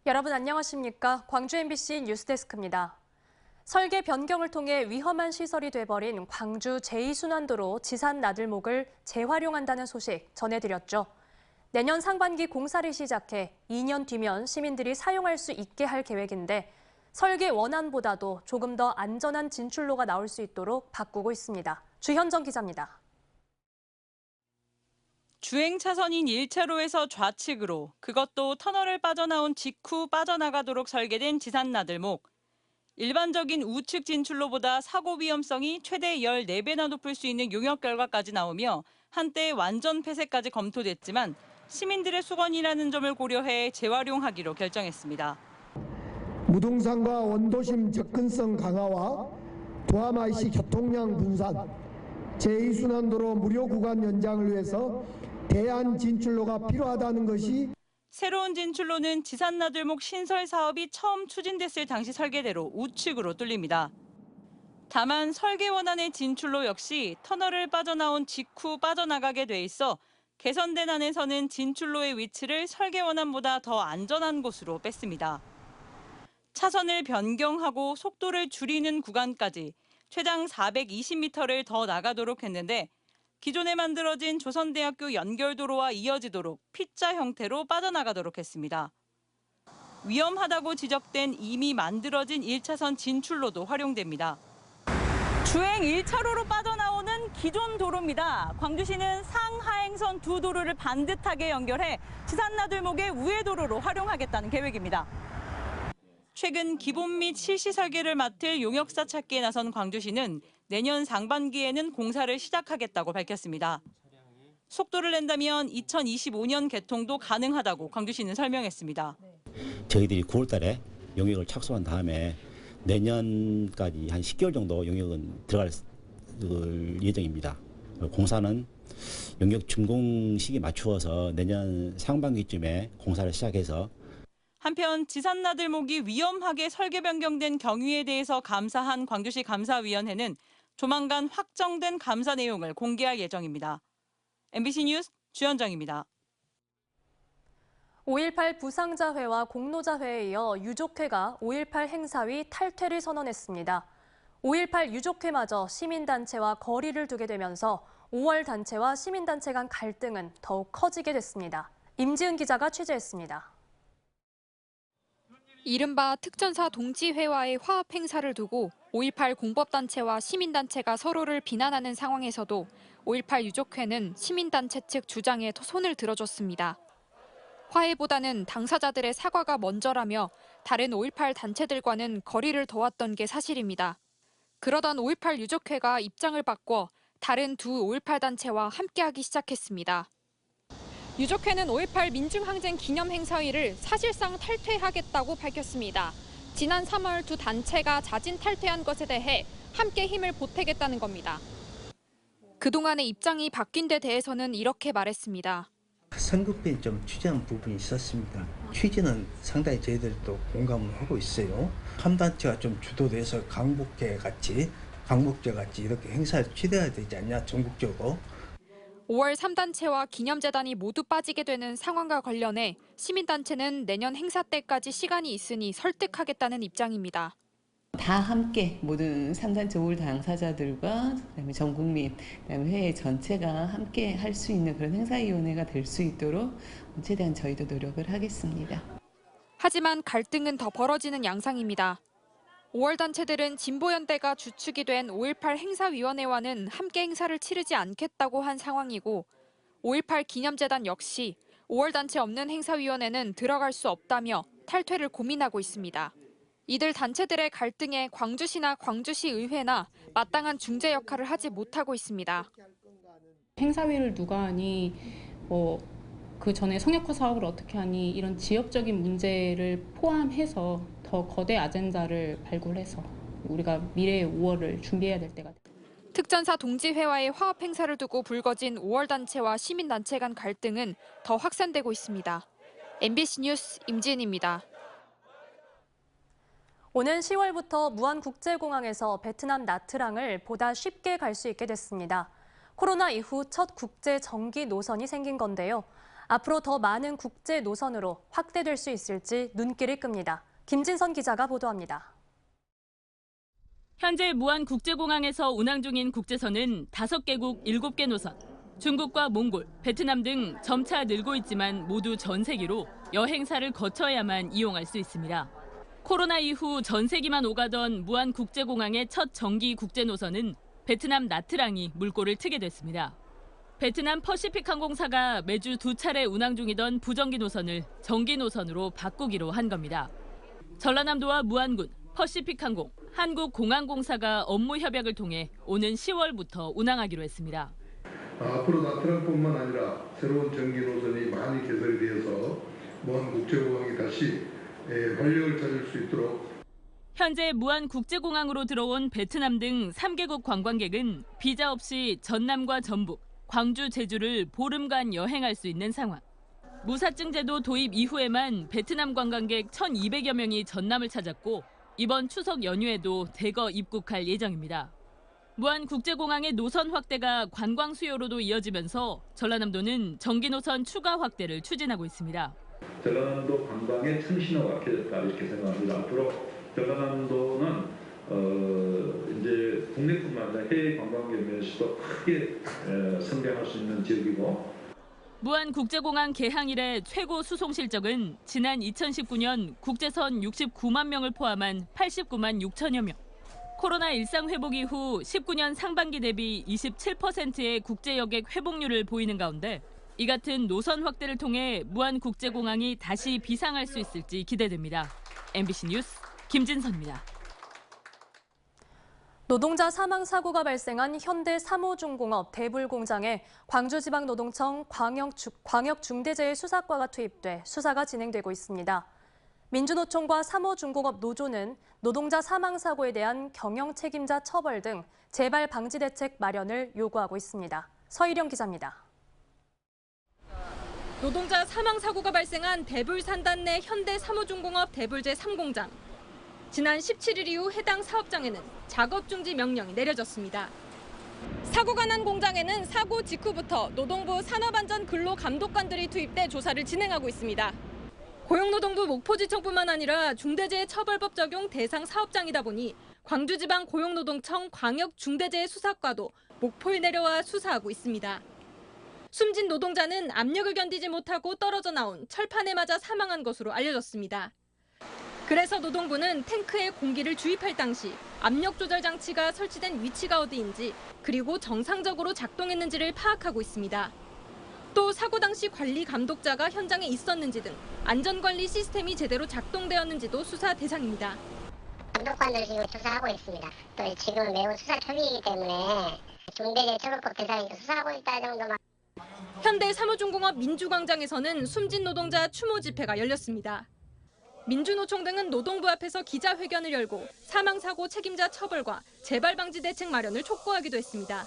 여러분 안녕하십니까? 광주 MBC 뉴스데스크입니다. 설계 변경을 통해 위험한 시설이 돼버린 광주 제2순환도로 지산 나들목을 재활용한다는 소식 전해드렸죠. 내년 상반기 공사를 시작해 2년 뒤면 시민들이 사용할 수 있게 할 계획인데 설계 원안보다도 조금 더 안전한 진출로가 나올 수 있도록 바꾸고 있습니다. 주현정 기자입니다. 주행 차선인 1차로에서 좌측으로, 그것도 터널을 빠져나온 직후 빠져나가도록 설계된 지산 나들목. 일반적인 우측 진출로보다 사고 위험성이 최대 14배나 높을 수 있는 용역 결과까지 나오며 한때 완전 폐쇄까지 검토됐지만 시민들의 수건이라는 점을 고려해 재활용하기로 결정했습니다. 무등산과 원도심 접근성 강화와 도함IC 교통량 분산, 제2순환도로 무료 구간 연장을 위해서 대안 진출로가 필요하다는 것이 새로운 진출로는 지산나들목 신설 사업이 처음 추진됐을 당시 설계대로 우측으로 뚫립니다. 다만 설계 원안의 진출로 역시 터널을 빠져나온 직후 빠져나가게 돼 있어 개선된 안에서는 진출로의 위치를 설계 원안보다 더 안전한 곳으로 뺐습니다. 차선을 변경하고 속도를 줄이는 구간까지 최장 420m를 더 나가도록 했는데 기존에 만들어진 조선대학교 연결도로와 이어지도록 P자 형태로 빠져나가도록 했습니다. 위험하다고 지적된 이미 만들어진 1차선 진출로도 활용됩니다. 주행 1차로로 빠져나오는 기존 도로입니다. 광주시는 상하행선 두 도로를 반듯하게 연결해 지산나들목의 우회 도로로 활용하겠다는 계획입니다. 최근 기본 및 실시 설계를 맡을 용역사 찾기에 나선 광주시는 내년 상반기에는 공사를 시작하겠다고 밝혔습니다. 속도를 낸다면 2025년 개통도 가능하다고 광주시는 설명했습니다. 저희들이 9월 달에 용역을 착수한 다음에 내년까지 한 10개월 정도 용역은 들어갈 예정입니다. 공사는 용역 준공 시기에 맞추어서 내년 상반기쯤에 공사를 시작해서 한편 지산나들목이 위험하게 설계 변경된 경위에 대해서 감사한 광주시 감사위원회는 조만간 확정된 감사 내용을 공개할 예정입니다. MBC 뉴스 주현정입니다. 5.18 부상자회와 공로자회에 이어 유족회가 5.18 행사위 탈퇴를 선언했습니다. 5.18 유족회마저 시민단체와 거리를 두게 되면서 5월 단체와 시민단체 간 갈등은 더욱 커지게 됐습니다. 임지은 기자가 취재했습니다. 이른바 특전사 동지회와의 화합 행사를 두고 5.18 공법단체와 시민단체가 서로를 비난하는 상황에서도 5.18 유족회는 시민단체 측 주장에 손을 들어줬습니다. 화해보다는 당사자들의 사과가 먼저라며 다른 5.18 단체들과는 거리를 둬왔던 게 사실입니다. 그러던 5.18 유족회가 입장을 바꿔 다른 두 5.18 단체와 함께하기 시작했습니다. 유족회는 5.18 민중항쟁 기념행사위를 사실상 탈퇴하겠다고 밝혔습니다. 지난 3월 두 단체가 자진 탈퇴한 것에 대해 함께 힘을 보태겠다는 겁니다. 그동안의 입장이 바뀐 데 대해서는 이렇게 말했습니다. 성급히 좀 취재한 부분이 있었습니다. 취지는 상당히 저희들도 공감을 하고 있어요. 한 단체가 좀 주도돼서 강복제 같이 이렇게 행사를 취재해야 되지 않냐, 전국적으로. 5월 3단체와 기념재단이 모두 빠지게 되는 상황과 관련해 시민단체는 내년 행사 때까지 시간이 있으니 설득하겠다는 입장입니다. 다 함께 모든 3단체 5월 당사자들과 그다음에 전 국민, 그다음에 회의 전체가 함께 할 수 있는 그런 행사위원회가 될 수 있도록 최대한 저희도 노력을 하겠습니다. 하지만 갈등은 더 벌어지는 양상입니다. 5월 단체들은 진보연대가 주축이 된 5.18 행사위원회와는 함께 행사를 치르지 않겠다고 한 상황이고 5.18 기념재단 역시 5월 단체 없는 행사위원회는 들어갈 수 없다며 탈퇴를 고민하고 있습니다. 이들 단체들의 갈등에 광주시나 광주시 의회나 마땅한 중재 역할을 하지 못하고 있습니다. 행사위를 누가 하니, 그 전에 성역화 사업을 어떻게 하니 이런 지역적인 문제를 포함해서 더 거대 아젠다를 발굴해서 우리가 미래의 5월을 준비해야 될 때가 됐습니다. 특전사 동지회와의 화합 행사를 두고 불거진 5월 단체와 시민단체 간 갈등은 더 확산되고 있습니다. MBC 뉴스 임지은입니다. 오는 10월부터 무안국제공항에서 베트남 나트랑을 보다 쉽게 갈 수 있게 됐습니다. 코로나 이후 첫 국제 정기 노선이 생긴 건데요. 앞으로 더 많은 국제 노선으로 확대될 수 있을지 눈길을 끕니다. 김진선 기자가 보도합니다. 현재 무안국제공항에서 운항 중인 국제선은 5개국 7개 노선, 중국과 몽골, 베트남 등 점차 늘고 있지만 모두 전세기로 여행사를 거쳐야만 이용할 수 있습니다. 코로나 이후 전세기만 오가던 무안국제공항의 첫 정기 국제노선은 베트남 나트랑이 물꼬를 트게 됐습니다. 베트남 퍼시픽항공사가 매주 2차례 운항 중이던 부정기 노선을 정기 노선으로 바꾸기로 한 겁니다. 전라남도와 무안군, 퍼시픽항공, 한국공항공사가 업무 협약을 통해 오는 10월부터 운항하기로 했습니다. 앞으로 나트랑뿐만 아니라 새로운 정기 노선이 많이 개설이 되어서 무안국제공항이 다시 활력을 찾을 수 있도록. 현재 무안국제공항으로 들어온 베트남 등 3개국 관광객은 비자 없이 전남과 전북, 광주, 제주를 보름간 여행할 수 있는 상황. 무사증 제도 도입 이후에만 베트남 관광객 1,200여 명이 전남을 찾았고 이번 추석 연휴에도 대거 입국할 예정입니다. 무안국제공항의 노선 확대가 관광 수요로도 이어지면서 전라남도는 정기 노선 추가 확대를 추진하고 있습니다. 전라남도 관광의 창신호가 켜졌다 이렇게 생각합니다. 앞으로 전라남도는 이제 국내뿐만 아니라 해외 관광 면에서도 크게 성장할 수 있는 지역이고. 무안국제공항 개항 이래 최고 수송 실적은 지난 2019년 국제선 69만 명을 포함한 89만 6천여 명. 코로나 일상 회복 이후 19년 상반기 대비 27%의 국제 여객 회복률을 보이는 가운데 이 같은 노선 확대를 통해 무안국제공항이 다시 비상할 수 있을지 기대됩니다. MBC 뉴스 김진선입니다. 노동자 사망 사고가 발생한 현대 삼호중공업 대불공장에 광주지방노동청 광역중대재해 수사과가 투입돼 수사가 진행되고 있습니다. 민주노총과 삼호중공업 노조는 노동자 사망 사고에 대한 경영 책임자 처벌 등 재발 방지 대책 마련을 요구하고 있습니다. 서희령 기자입니다. 노동자 사망 사고가 발생한 대불산단 내 현대 삼호중공업 대불 제3공장. 지난 17일 이후 해당 사업장에는 작업 중지 명령이 내려졌습니다. 사고가 난 공장에는 사고 직후부터 노동부 산업안전근로감독관들이 투입돼 조사를 진행하고 있습니다. 고용노동부 목포지청뿐만 아니라 중대재해처벌법 적용 대상 사업장이다 보니 광주지방 고용노동청 광역중대재해수사과도 목포에 내려와 수사하고 있습니다. 숨진 노동자는 압력을 견디지 못하고 떨어져 나온 철판에 맞아 사망한 것으로 알려졌습니다. 그래서 노동부는 탱크에 공기를 주입할 당시 압력 조절 장치가 설치된 위치가 어디인지 그리고 정상적으로 작동했는지를 파악하고 있습니다. 또 사고 당시 관리 감독자가 현장에 있었는지 등 안전관리 시스템이 제대로 작동되었는지도 수사 대상입니다. 감독관들 지금 조사하고 있습니다. 또 지금 매우 수사 초기이기 때문에 중대재해처벌법 대상에서 수사하고 있다 정도만. 현대 삼호중공업 민주광장에서는 숨진 노동자 추모 집회가 열렸습니다. 민주노총 등은 노동부 앞에서 기자회견을 열고 사망사고 책임자 처벌과 재발방지 대책 마련을 촉구하기도 했습니다.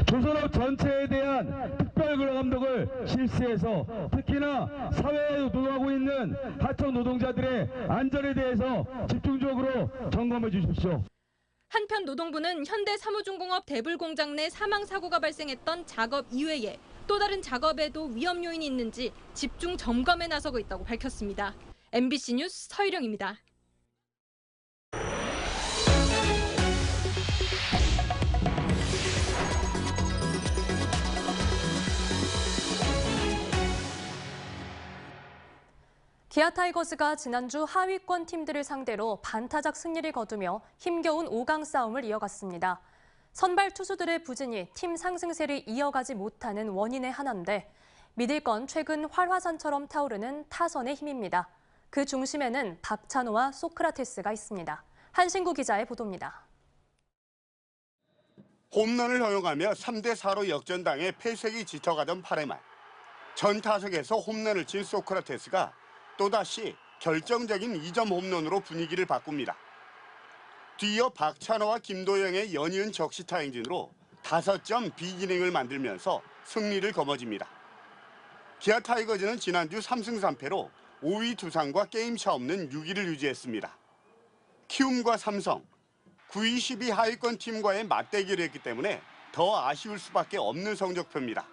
조선업 전체에 대한 특별근로감독을 실시해서 특히나 사회에 노동하고 있는 하청 노동자들의 안전에 대해서 집중적으로 점검해 주십시오. 한편 노동부는 현대 삼호중공업 대불공장 내 사망사고가 발생했던 작업 이외에 또 다른 작업에도 위험 요인이 있는지 집중 점검에 나서고 있다고 밝혔습니다. MBC 뉴스 서희령입니다. 기아 타이거즈가 지난주 하위권 팀들을 상대로 반타작 승리를 거두며 힘겨운 5강 싸움을 이어갔습니다. 선발 투수들의 부진이 팀 상승세를 이어가지 못하는 원인의 하나인데 믿을 건 최근 활화산처럼 타오르는 타선의 힘입니다. 그 중심에는 박찬호와 소크라테스가 있습니다. 한신구 기자의 보도입니다. 홈런을 허용하며 3대4로 역전당해 패색이 짙어가던 8회 말. 전 타석에서 홈런을 친 소크라테스가 또다시 결정적인 2점 홈런으로 분위기를 바꿉니다. 뒤이어 박찬호와 김도영의 연이은 적시타 행진으로 5점 비기닝을 만들면서 승리를 거머쥡니다. 기아 타이거즈는 지난주 3승 3패로 5위 두산과 게임차 없는 6위를 유지했습니다. 키움과 삼성, 9위 10위 하위권 팀과의 맞대결을 했기 때문에 더 아쉬울 수밖에 없는 성적표입니다.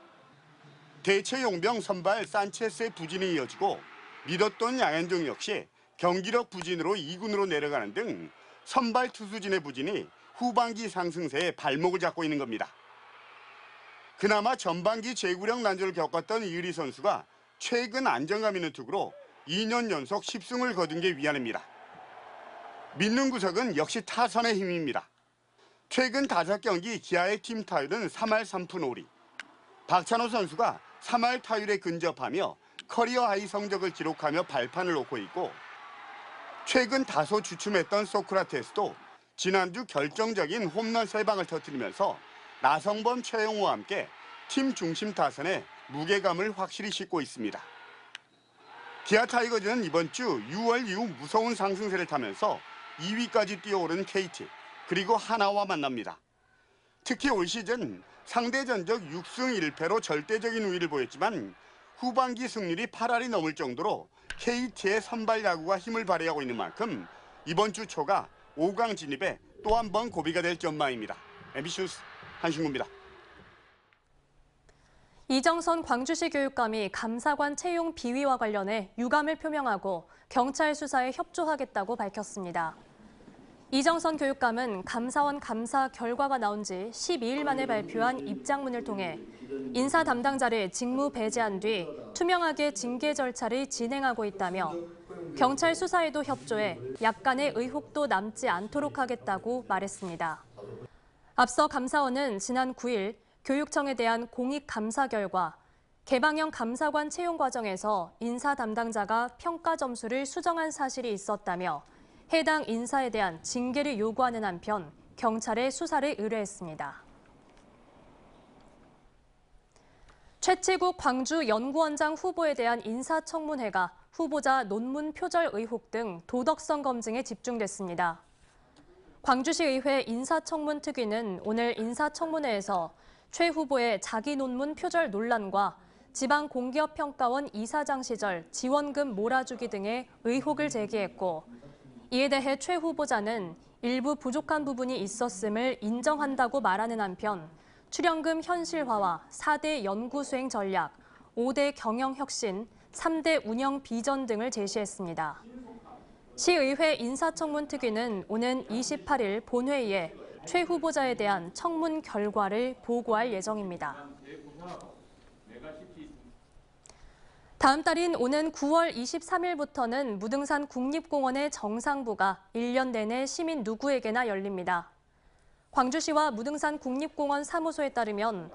대체 용병 선발 산체스의 부진이 이어지고 믿었던 양현종 역시 경기력 부진으로 2군으로 내려가는 등 선발 투수진의 부진이 후반기 상승세에 발목을 잡고 있는 겁니다. 그나마 전반기 제구력 난조를 겪었던 이의리 선수가 최근 안정감 있는 투구로 2년 연속 10승을 거둔 게 위안입니다. 믿는 구석은 역시 타선의 힘입니다. 최근 5경기 기아의 팀 타율은 3할 3푼 5리. 박찬호 선수가 3할 타율에 근접하며 커리어 하이 성적을 기록하며 발판을 놓고 있고 최근 다소 주춤했던 소크라테스도 지난주 결정적인 홈런 3방을 터뜨리면서 나성범, 최영호와 함께 팀 중심 타선에 무게감을 확실히 싣고 있습니다. 기아 타이거즈는 이번 주 6월 이후 무서운 상승세를 타면서 2위까지 뛰어오른 KT 그리고 하나와 만납니다. 특히 올 시즌 상대 전적 6승 1패로 절대적인 우위를 보였지만 후반기 승률이 8할이 넘을 정도로 KT의 선발 야구가 힘을 발휘하고 있는 만큼 이번 주 초가 5강 진입에 또 한 번 고비가 될 전망입니다. MBC 뉴스 한신구입니다. 이정선 광주시 교육감이 감사관 채용 비위와 관련해 유감을 표명하고 경찰 수사에 협조하겠다고 밝혔습니다. 이정선 교육감은 감사원 감사 결과가 나온 지 12일 만에 발표한 입장문을 통해 인사 담당자를 직무 배제한 뒤 투명하게 징계 절차를 진행하고 있다며 경찰 수사에도 협조해 약간의 의혹도 남지 않도록 하겠다고 말했습니다. 앞서 감사원은 지난 9일 교육청에 대한 공익 감사 결과 개방형 감사관 채용 과정에서 인사 담당자가 평가 점수를 수정한 사실이 있었다며 해당 인사에 대한 징계를 요구하는 한편 경찰에 수사를 의뢰했습니다. 최치국 광주 연구원장 후보에 대한 인사청문회가 후보자 논문 표절 의혹 등 도덕성 검증에 집중됐습니다. 광주시의회 인사청문특위는 오늘 인사청문회에서 최 후보의 자기 논문 표절 논란과 지방공기업평가원 이사장 시절 지원금 몰아주기 등의 의혹을 제기했고 이에 대해 최 후보자는 일부 부족한 부분이 있었음을 인정한다고 말하는 한편 출연금 현실화와 4대 연구수행 전략, 5대 경영혁신, 3대 운영 비전 등을 제시했습니다. 시의회 인사청문특위는 오는 28일 본회의에 최 후보자에 대한 청문 결과를 보고할 예정입니다. 다음 달인 오는 9월 23일부터는 무등산 국립공원의 정상부가 1년 내내 시민 누구에게나 열립니다. 광주시와 무등산 국립공원 사무소에 따르면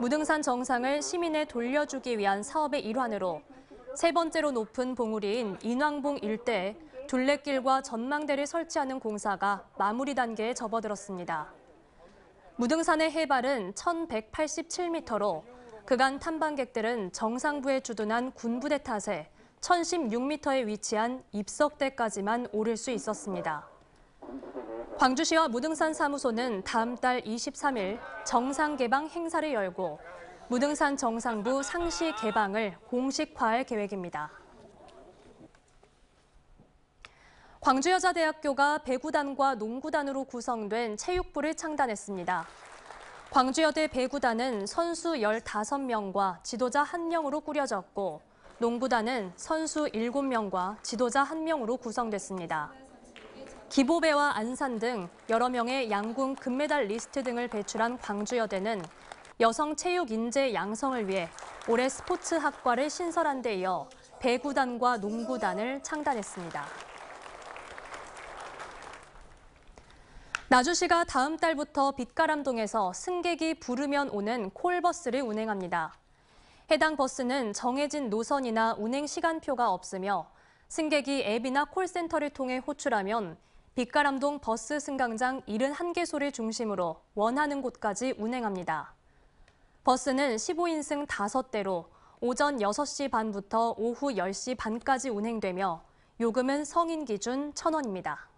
무등산 정상을 시민에 돌려주기 위한 사업의 일환으로 세 번째로 높은 봉우리인 인왕봉 일대에 둘레길과 전망대를 설치하는 공사가 마무리 단계에 접어들었습니다. 무등산의 해발은 1187m로 그간 탐방객들은 정상부에 주둔한 군부대 탓에 1016m에 위치한 입석대까지만 오를 수 있었습니다. 광주시와 무등산 사무소는 다음 달 23일 정상 개방 행사를 열고 무등산 정상부 상시 개방을 공식화할 계획입니다. 광주여자대학교가 배구단과 농구단으로 구성된 체육부를 창단했습니다. 광주여대 배구단은 선수 15명과 지도자 1명으로 꾸려졌고 농구단은 선수 7명과 지도자 1명으로 구성됐습니다. 기보배와 안산 등 여러 명의 양궁 금메달 리스트 등을 배출한 광주여대는 여성 체육 인재 양성을 위해 올해 스포츠학과를 신설한 데 이어 배구단과 농구단을 창단했습니다. 나주시가 다음 달부터 빛가람동에서 승객이 부르면 오는 콜버스를 운행합니다. 해당 버스는 정해진 노선이나 운행 시간표가 없으며 승객이 앱이나 콜센터를 통해 호출하면 빛가람동 버스 승강장 71개소를 중심으로 원하는 곳까지 운행합니다. 버스는 15인승 5대로 오전 6시 반부터 오후 10시 반까지 운행되며 요금은 성인 기준 1,000원입니다.